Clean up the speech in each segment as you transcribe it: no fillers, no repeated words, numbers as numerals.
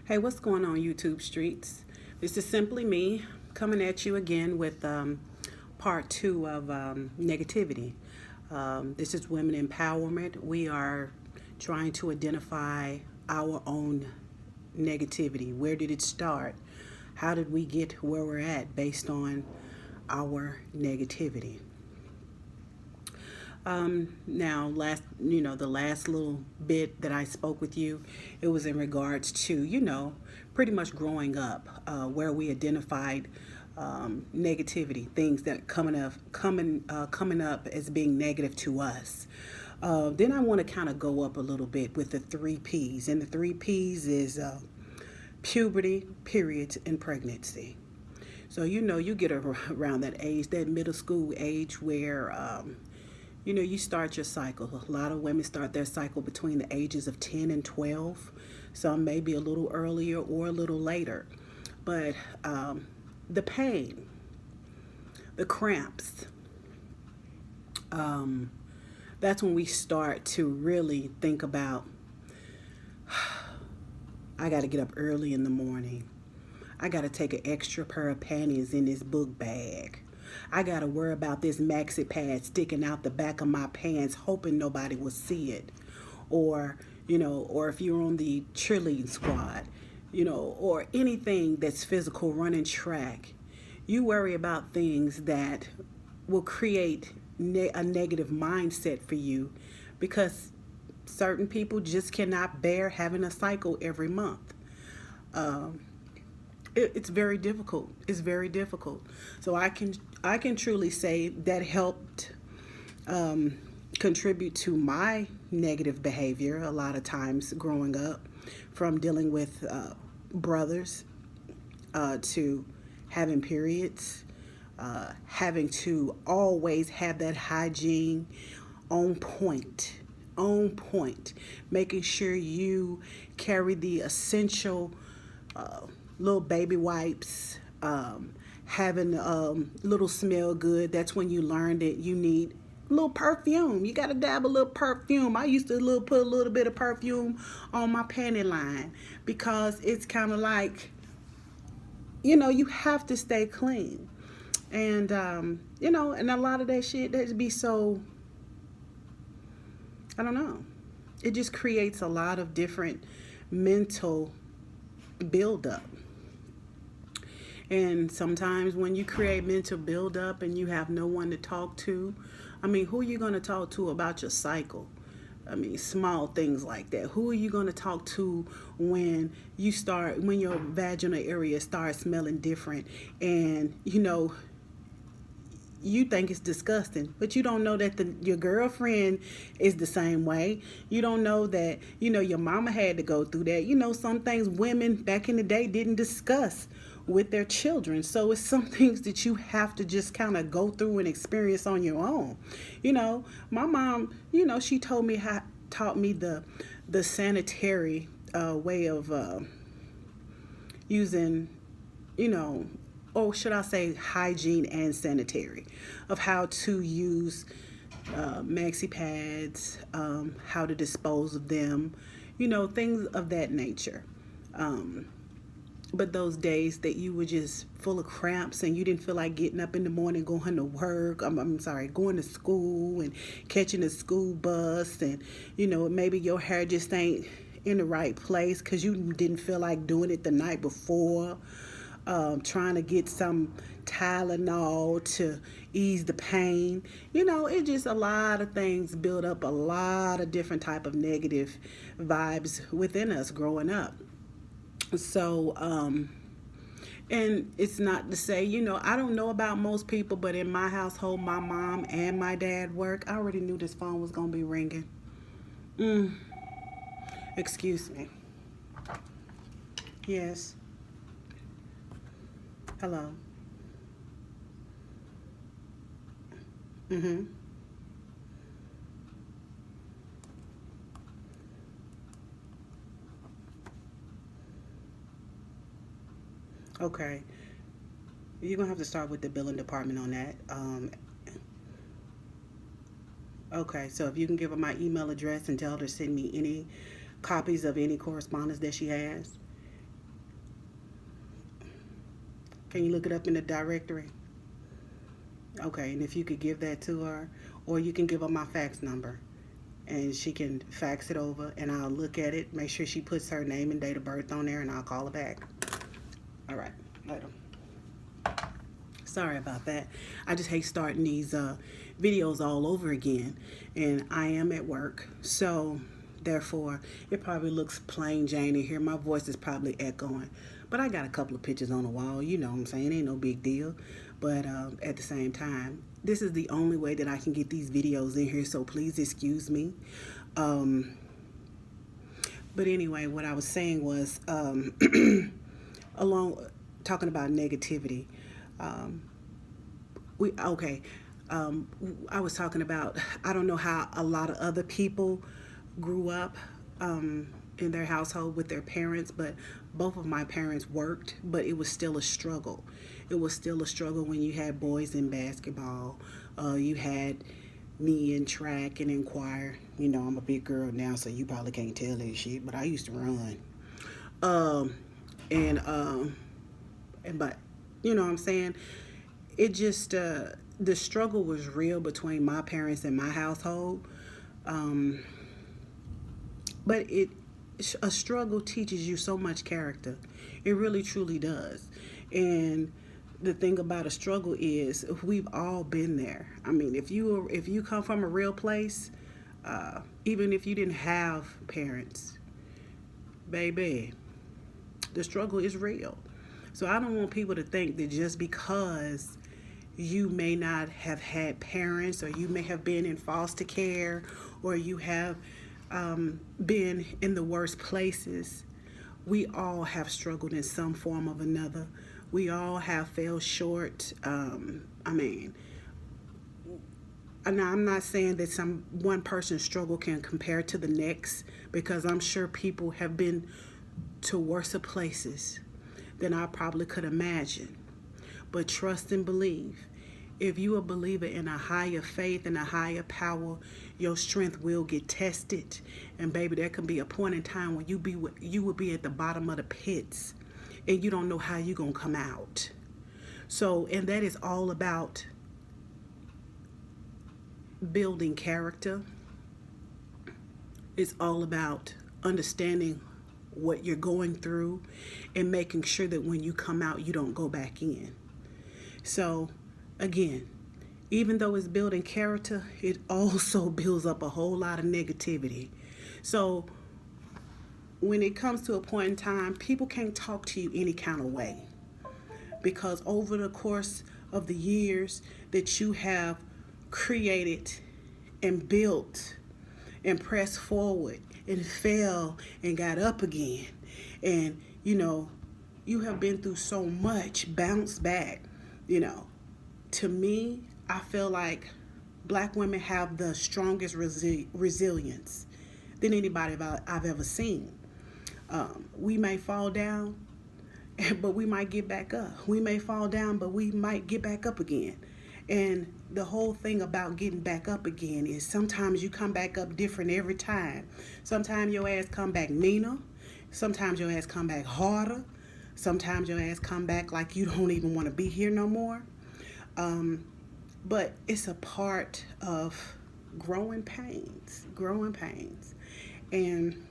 Hey, what's going on, YouTube streets? This is simply me coming at you again with part two of negativity. This is women empowerment. We are trying to identify our own negativity. Where did it start? How did we get where we're at based on our negativity? Now, the last little bit that I spoke with you, it was in regards to, pretty much growing up, where we identified negativity, things that coming up as being negative to us. Then I want to kind of go up a little bit with the three P's, and the three P's is puberty, periods, and pregnancy. So you get around that age, that middle school age, where you start your cycle. A lot of women start their cycle between the ages of 10 and 12. Some maybe a little earlier or a little later. But the pain, the cramps, that's when we start to really think about, I got to get up early in the morning. I got to take an extra pair of panties in this book bag. I got to worry about this maxi pad sticking out the back of my pants, hoping nobody will see it. Or, or if you're on the cheerleading squad, or anything that's physical, running track, you worry about things that will create a negative mindset for you because certain people just cannot bear having a cycle every month. It's very difficult. It's very difficult. So I can truly say that helped contribute to my negative behavior a lot of times growing up, from dealing with brothers to having periods, having to always have that hygiene on point, making sure you carry the essential little baby wipes, having little smell good. That's when you learn that you need a little perfume. You got to dab a little perfume. I used to put a little bit of perfume on my panty line because it's kind of like, you have to stay clean. And, and a lot of that shit, that'd be so, I don't know. It just creates a lot of different mental buildup. And sometimes when you create mental buildup and you have no one to talk to, who are you going to talk to about your cycle? Small things like that. Who are you going to talk to when your vaginal area starts smelling different and, you think it's disgusting, but you don't know that your girlfriend is the same way. You don't know that, your mama had to go through that. Some things women back in the day didn't discuss with their children. So it's some things that you have to just kind of go through and experience on your own. My mom, she taught me the sanitary way of using, or should I say hygiene and sanitary, of how to use maxi pads, how to dispose of them, things of that nature. But those days that you were just full of cramps and you didn't feel like getting up in the morning, going to work, going to school and catching a school bus, and, maybe your hair just ain't in the right place because you didn't feel like doing it the night before. Trying to get some Tylenol to ease the pain. It's just a lot of things build up a lot of different type of negative vibes within us growing up. So, and it's not to say, I don't know about most people, but in my household, my mom and my dad work. I already knew this phone was going to be ringing. Excuse me. Yes. Hello. Mm-hmm. Okay. You're going to have to start with the billing department on that. Okay, so if you can give her my email address and tell her to send me any copies of any correspondence that she has. Can you look it up in the directory? Okay, and if you could give that to her, or you can give her my fax number, and she can fax it over, and I'll look at it, make sure she puts her name and date of birth on there, and I'll call her back. All right, later. Sorry about that. I just hate starting these videos all over again, and I am at work, so therefore it probably looks plain Jane in here. My voice is probably echoing, but I got a couple of pictures on the wall. You know what I'm saying? Ain't no big deal. But at the same time, this is the only way that I can get these videos in here, so please excuse me. But anyway, what I was saying was, along talking about negativity, I was talking about, I don't know how a lot of other people grew up in their household with their parents, but both of my parents worked, but it was still a struggle. It was still a struggle when you had boys in basketball, you had me in track and in choir. You know, I'm a big girl now, so you probably can't tell that shit, but I used to run. But you know what I'm saying? It just, the struggle was real between my parents and my household. But a struggle teaches you so much character. It really truly does. And the thing about a struggle is we've all been there. I mean, if you come from a real place, even if you didn't have parents, baby, the struggle is real. So I don't want people to think that just because you may not have had parents, or you may have been in foster care, or you have been in the worst places, we all have struggled in some form of another. We all have fell short. And I'm not saying that one person's struggle can compare to the next, because I'm sure people have been to worse places than I probably could imagine. But trust and believe. If you are a believer in a higher faith and a higher power, your strength will get tested. And baby, there can be a point in time when you will be at the bottom of the pits, and you don't know how you're going to come out. So, and that is all about building character. It's all about understanding what you're going through and making sure that when you come out, you don't go back in. So, again, even though it's building character, it also builds up a whole lot of negativity. So, when it comes to a point in time, people can't talk to you any kind of way, because over the course of the years that you have created and built and pressed forward and fell and got up again, and you have been through so much, bounce back. To me, I feel like black women have the strongest resilience than anybody I've ever seen. We may fall down, but we might get back up. We may fall down, but we might get back up again. And the whole thing about getting back up again is sometimes you come back up different every time. Sometimes your ass come back meaner. Sometimes your ass come back harder. Sometimes your ass come back like you don't even want to be here no more. But it's a part of growing pains. And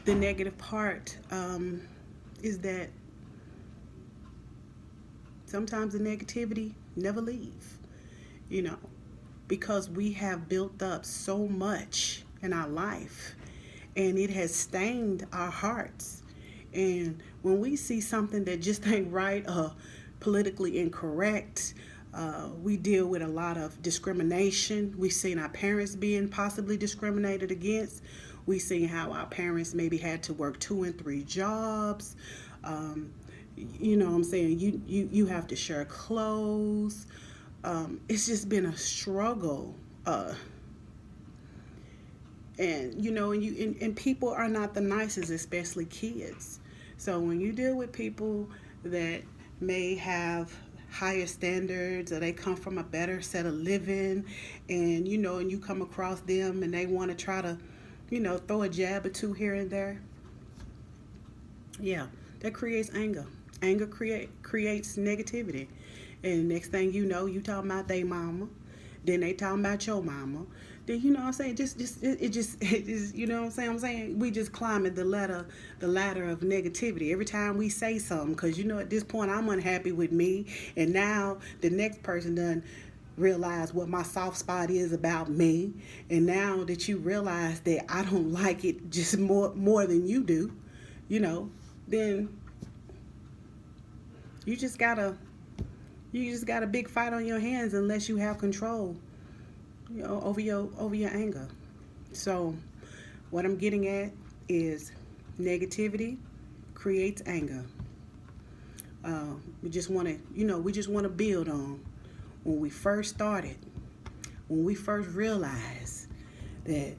the negative part is that sometimes the negativity never leave, because we have built up so much in our life, and it has stained our hearts. And when we see something that just ain't right or politically incorrect, we deal with a lot of discrimination. We've seen our parents being possibly discriminated against. We've seen how our parents maybe had to work 2 and 3 jobs. You know what I'm saying? You have to share clothes. It's just been a struggle. And people are not the nicest, especially kids. So when you deal with people that may have higher standards, or they come from a better set of living, and you come across them and they want to try to throw a jab or two here and there, yeah, that creates anger. Anger creates negativity. And next thing you know, you talking about they mama, then they talking about your mama. Then you know what I'm saying? It just you know what I'm saying? We just climbing the ladder of negativity every time we say something. Because you know at this point I'm unhappy with me, and now the next person done realize what my soft spot is about me, and now that you realize that I don't like it just more than you do, you know, then you just gotta you just got a big fight on your hands unless you have control, you know, over your anger. So what I'm getting at is negativity creates anger. We just want to, we just want to build on when we first started, when we first realized that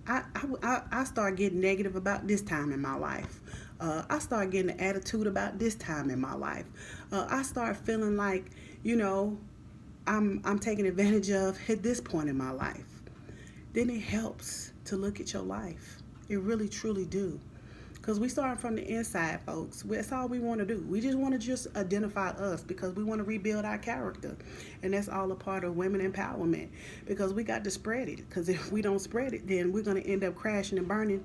I started getting negative about this time in my life. I started getting an attitude about this time in my life. I started feeling like, I'm taking advantage of at this point in my life. Then it helps to look at your life. It really truly do. Because we start from the inside, folks. That's all we want to do. We just want to just identify us because we want to rebuild our character. And that's all a part of women empowerment. Because we got to spread it. Because if we don't spread it, then we're going to end up crashing and burning.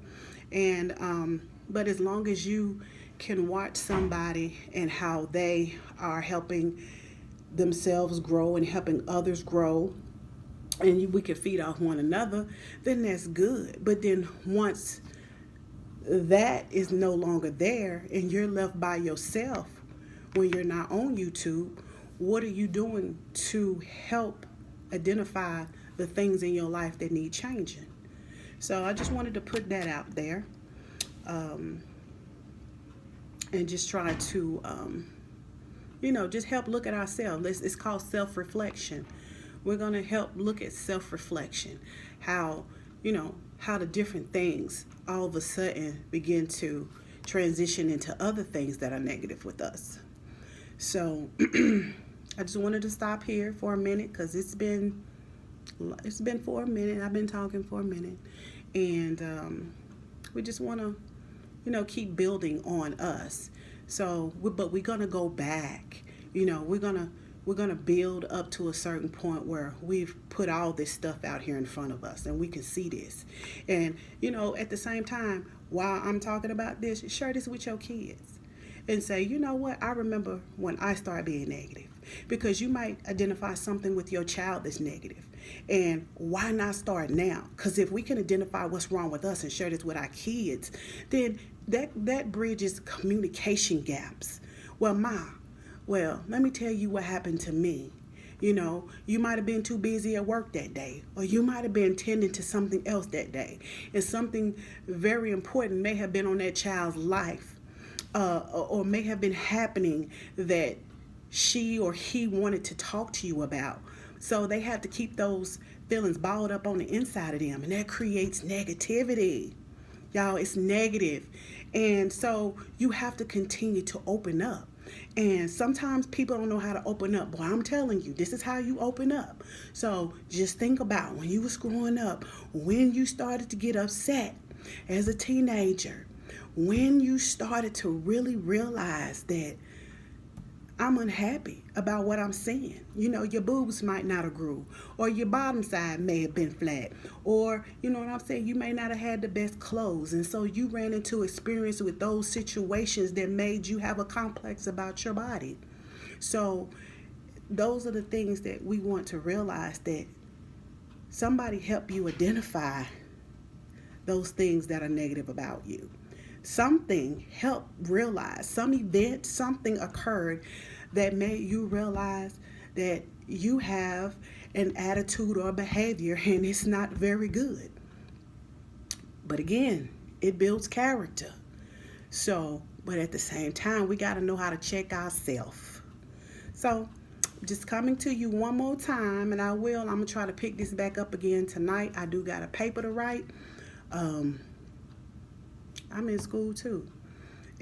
And but as long as you can watch somebody and how they are helping themselves grow and helping others grow, and we can feed off one another, then that's good. But then once that is no longer there and you're left by yourself when you're not on YouTube, what are you doing to help identify the things in your life that need changing? So I just wanted to put that out there, and just try to just help look at ourselves. It's called self-reflection. We're going to help look at self-reflection, how the different things all of a sudden begin to transition into other things that are negative with us. So I just wanted to stop here for a minute because it's been for a minute. I've been talking for a minute, and we just want to keep building on us. So but we're gonna go back. We're gonna build up to a certain point where we've put all this stuff out here in front of us and we can see this. And at the same time, while I'm talking about this, share this with your kids and say, you know what, I remember when I started being negative. Because you might identify something with your child that's negative. And why not start now? Because if we can identify what's wrong with us and share this with our kids, then that bridges communication gaps. Well, let me tell you what happened to me. You might have been too busy at work that day, or you might have been tending to something else that day. And something very important may have been on that child's life, or may have been happening that she or he wanted to talk to you about. So they have to keep those feelings balled up on the inside of them, and that creates negativity. Y'all, it's negative. And so you have to continue to open up. And sometimes people don't know how to open up. Boy, I'm telling you, this is how you open up. So just think about when you was growing up, when you started to get upset as a teenager, when you started to really realize that I'm unhappy about what I'm seeing. Your boobs might not have grew, or your bottom side may have been flat, or, what I'm saying, you may not have had the best clothes. And so you ran into experience with those situations that made you have a complex about your body. So those are the things that we want to realize, that somebody help you identify those things that are negative about you. Something helped realize, some event, something occurred that made you realize that you have an attitude or behavior and it's not very good. But again, it builds character. So, but at the same time, we got to know how to check ourselves. So, just coming to you one more time, and I'm going to try to pick this back up again tonight. I do got a paper to write. I'm in school too,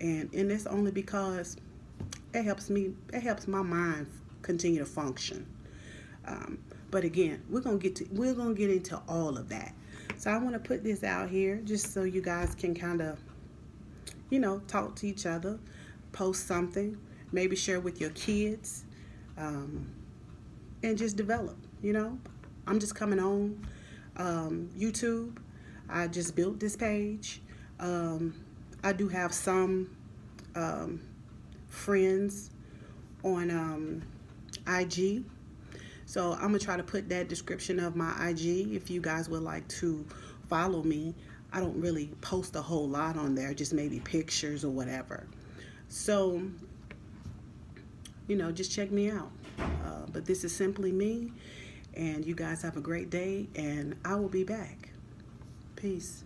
and it's only because it helps my mind continue to function. But again, we're gonna get into all of that. So I want to put this out here just so you guys can kind of talk to each other, post something, maybe share with your kids, and just develop. I'm just coming on YouTube. I just built this page. I do have some friends on IG. So I'm going to try to put that description of my IG if you guys would like to follow me. I don't really post a whole lot on there, just maybe pictures or whatever. So, just check me out. But this is simply me, and you guys have a great day, and I will be back. Peace.